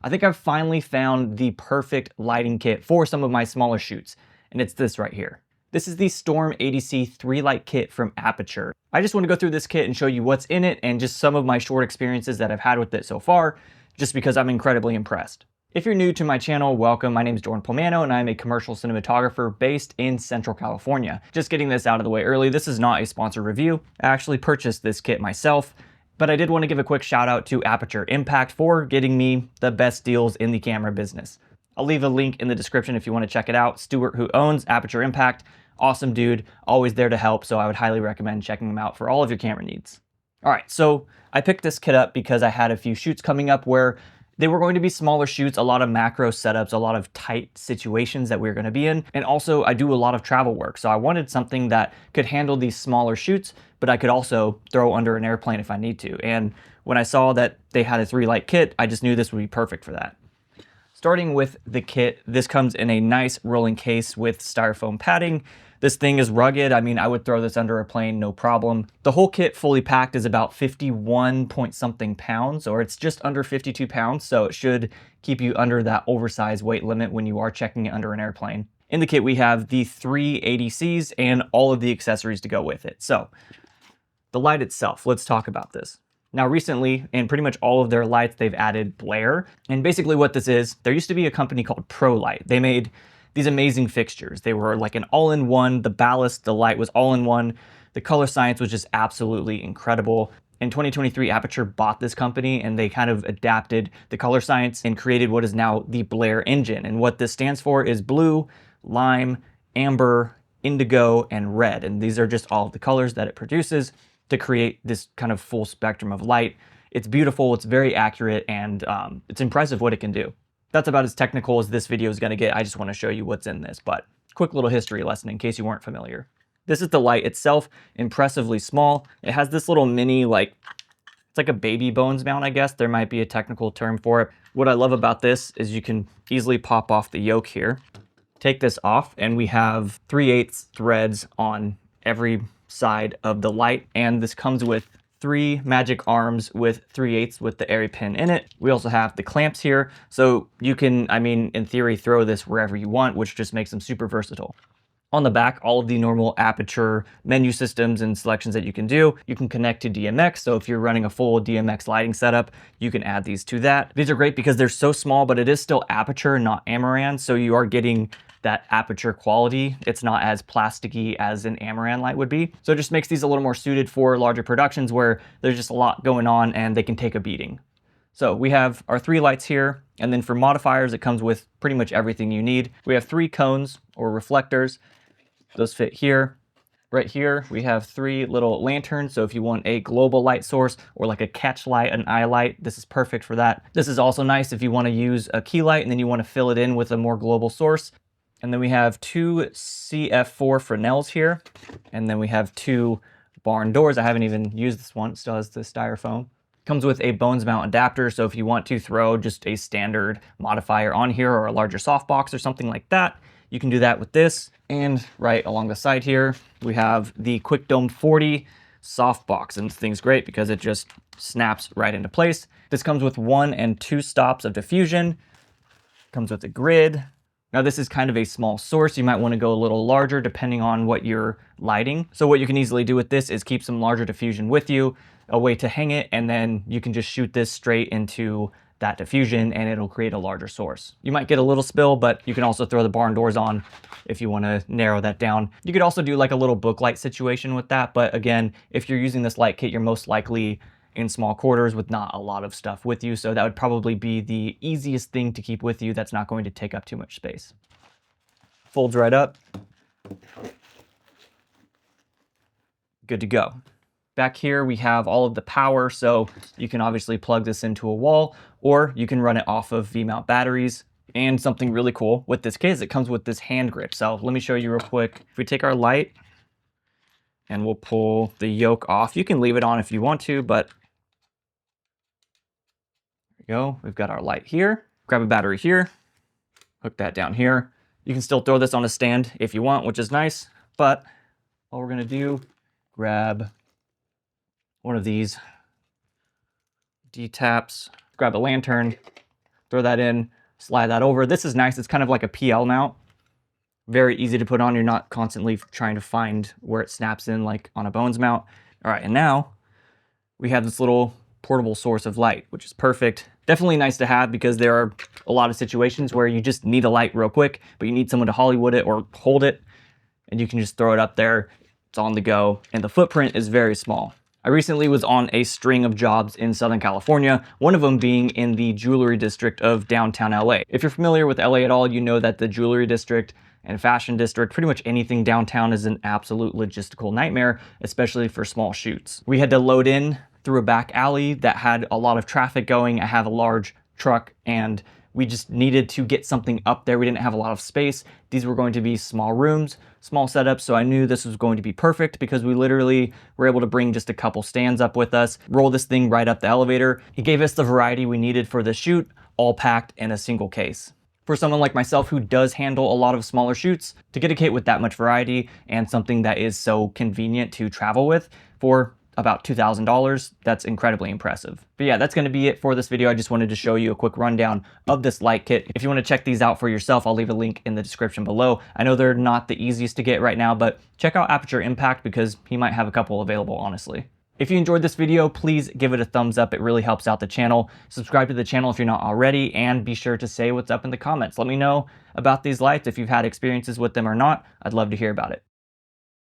I think I've finally found the perfect lighting kit for some of my smaller shoots, and it's this right here. This is the Storm ADC 3-light kit from Aputure. I just want to go through this kit and show you what's in it and just some of my short experiences that I've had with it so far, just because I'm incredibly impressed. If you're new to my channel, welcome. My name is Jordan and I'm a commercial cinematographer based in Central California. Just getting this out of the way early, this is not a sponsored review. I actually purchased this kit myself, but I did want to give a quick shout out to Aputure Impact for getting me the best deals in the camera business. I'll leave a link in the description if you want to check it out. Stuart, who owns Aputure Impact, awesome dude, always there to help, so I would highly recommend checking him out for all of your camera needs. All right, so I picked this kit up because I had a few shoots coming up where they were going to be smaller shoots, a lot of macro setups, a lot of tight situations that we were going to be in. And also I do a lot of travel work. So I wanted something that could handle these smaller shoots, but I could also throw under an airplane if I need to. And when I saw that they had a 3-light kit, I just knew this would be perfect for that. Starting with the kit, this comes in a nice rolling case with styrofoam padding. This thing is rugged. I mean, I would throw this under a plane, no problem. The whole kit fully packed is about 51 point something pounds, or it's just under 52 pounds. So it should keep you under that oversized weight limit when you are checking it under an airplane. In the kit, we have the 3 ADCs and all of the accessories to go with it. So the light itself, let's talk about this. Now recently, in pretty much all of their lights, they've added blare. And basically what this is, there used to be a company called ProLight. They made these amazing fixtures. They were like an all-in-one, the ballast, the light was all-in-one. The color science was just absolutely incredible. In 2023, Aputure bought this company and they kind of adapted the color science and created what is now the Blare engine. And what this stands for is blue, lime, amber, indigo, and red. And these are just all of the colors that it produces to create this kind of full spectrum of light. It's beautiful, it's very accurate, and it's impressive what it can do. That's about as technical as this video is going to get. I just want to show you what's in this, but quick little history lesson in case you weren't familiar. This is the light itself, impressively small. It has this little mini, it's like a baby bones mount, I guess. There might be a technical term for it. What I love about this is you can easily pop off the yoke here, take this off, and we have 3/8 threads on every side of the light, and this comes with 3 magic arms with 3/8 with the airy pin in it. We also have the clamps here, so you can, I mean, in theory, throw this wherever you want, which just makes them super versatile. On the back, all of the normal Aputure menu systems and selections that you can do. You can connect to DMX, so if you're running a full DMX lighting setup, you can add these to that. These are great because they're so small, but it is still Aputure, not Amaran, so you are getting that Aputure quality. It's not as plasticky as an Amaran light would be. So it just makes these a little more suited for larger productions where there's just a lot going on and they can take a beating. So we have our 3 lights here, and then for modifiers, it comes with pretty much everything you need. We have 3 cones or reflectors. Those fit here. Right here, we have 3 little lanterns. So if you want a global light source or like a catch light, an eye light, this is perfect for that. This is also nice if you want to use a key light and then you want to fill it in with a more global source. And then we have 2 CF4 Fresnels here. And then we have 2 barn doors. I haven't even used this one. It still has the styrofoam. Comes with a bones mount adapter. So if you want to throw just a standard modifier on here or a larger softbox or something like that, you can do that with this. And right along the side here, we have the Quick Dome 40 softbox. And this thing's great because it just snaps right into place. This comes with 1 and 2 stops of diffusion. Comes with a grid. Now this is kind of a small source. You might want to go a little larger depending on what you're lighting. So what you can easily do with this is keep some larger diffusion with you, a way to hang it, and then you can just shoot this straight into that diffusion and it'll create a larger source. You might get a little spill, but you can also throw the barn doors on if you want to narrow that down. You could also do like a little book light situation with that. But again, if you're using this light kit, you're most likely in small quarters with not a lot of stuff with you. So that would probably be the easiest thing to keep with you that's not going to take up too much space. Folds right up. Good to go. Back here we have all of the power, so you can obviously plug this into a wall or you can run it off of V-mount batteries. And something really cool with this kit is it comes with this hand grip. So let me show you real quick. If we take our light and we'll pull the yoke off, you can leave it on if you want to, but there we go. We've got our light here. Grab a battery here, hook that down here. You can still throw this on a stand if you want, which is nice, but all we're gonna do, grab one of these D-taps, grab a lantern, throw that in, slide that over. This is nice. It's kind of like a PL mount. Very easy to put on. You're not constantly trying to find where it snaps in like on a Bones mount. All right, and now we have this little portable source of light, which is perfect. Definitely nice to have because there are a lot of situations where you just need a light real quick, but you need someone to Hollywood it or hold it, and you can just throw it up there. It's on the go, and the footprint is very small. I recently was on a string of jobs in Southern California, one of them being in the jewelry district of downtown LA. If you're familiar with LA at all, you know that the jewelry district and fashion district, pretty much anything downtown is an absolute logistical nightmare, especially for small shoots. We had to load in through a back alley that had a lot of traffic going. I have a large truck and we just needed to get something up there. We didn't have a lot of space. These were going to be small rooms, small setups, so I knew this was going to be perfect because we literally were able to bring just a couple stands up with us, roll this thing right up the elevator. It gave us the variety we needed for the shoot, all packed in a single case. For someone like myself who does handle a lot of smaller shoots, to get a kit with that much variety and something that is so convenient to travel with for about $2,000, that's incredibly impressive. But yeah, that's gonna be it for this video. I just wanted to show you a quick rundown of this light kit. If you wanna check these out for yourself, I'll leave a link in the description below. I know they're not the easiest to get right now, but check out Aputure Impact because he might have a couple available, honestly. If you enjoyed this video, please give it a thumbs up. It really helps out the channel. Subscribe to the channel if you're not already, and be sure to say what's up in the comments. Let me know about these lights. If you've had experiences with them or not, I'd love to hear about it.